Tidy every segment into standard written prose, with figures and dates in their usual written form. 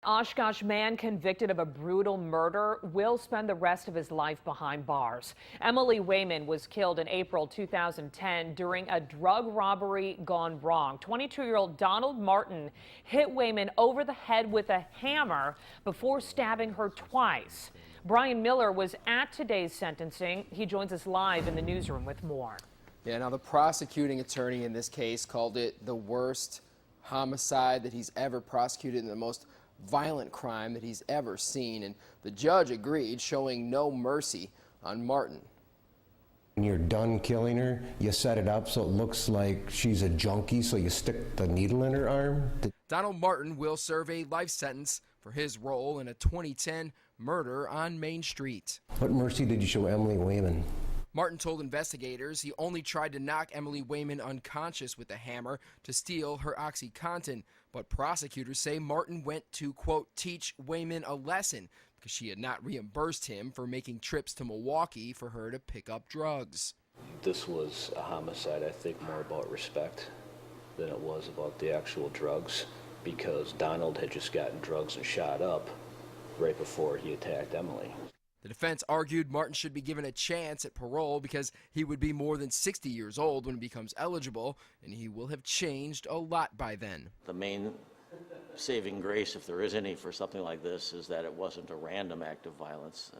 Oshkosh man convicted of a brutal murder will spend the rest of his life behind bars. Emily Wayman was killed in April 2010 during a drug robbery gone wrong. 22-year-old Donald Martin hit Wayman over the head with a hammer before stabbing her twice. Brian Miller was at today's sentencing. He joins us live in the newsroom with more. Yeah, now the prosecuting attorney in this case called it the worst homicide that he's ever prosecuted and the most violent crime that he's ever seen, and the judge agreed, showing no mercy on Martin. When you're done killing her, you set it up so it looks like she's a junkie, so you stick the needle in her arm. Donald Martin will serve a life sentence for his role in a 2010 murder on Main Street. What mercy did you show Emily Wayman? Martin told investigators he only tried to knock Emily Wayman unconscious with a hammer to steal her OxyContin, but prosecutors say Martin went to, quote, teach Wayman a lesson because she had not reimbursed him for making trips to Milwaukee for her to pick up drugs. This was a homicide, I think, more about respect than it was about the actual drugs, because Donald had just gotten drugs and shot up right before he attacked Emily. The defense argued Martin should be given a chance at parole because he would be more than 60 years old when he becomes eligible, and he will have changed a lot by then. The main saving grace, if there is any, for something like this is that it wasn't a random act of violence.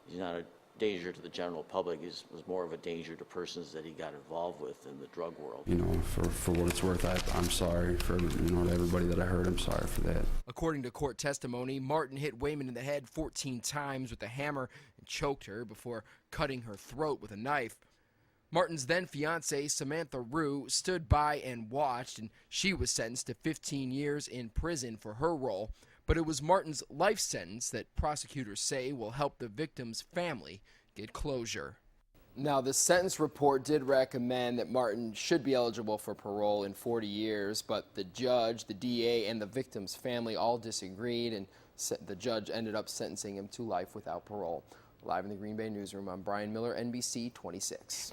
He's not a danger to the general public. He was more of a danger to persons that he got involved with in the drug world. You know, for what it's worth, I'm sorry for, everybody that I hurt. I'm sorry for that. According to court testimony, Martin hit Wayman in the head 14 times with a hammer and choked her before cutting her throat with a knife. Martin's then fiancée, Samantha Rue, stood by and watched, and she was sentenced to 15 years in prison for her role. But it was Martin's life sentence that prosecutors say will help the victim's family get closure. Now, the sentence report did recommend that Martin should be eligible for parole in 40 years, but the judge, the DA, and the victim's family all disagreed, and the judge ended up sentencing him to life without parole. Live in the Green Bay newsroom, I'm Brian Miller, NBC26.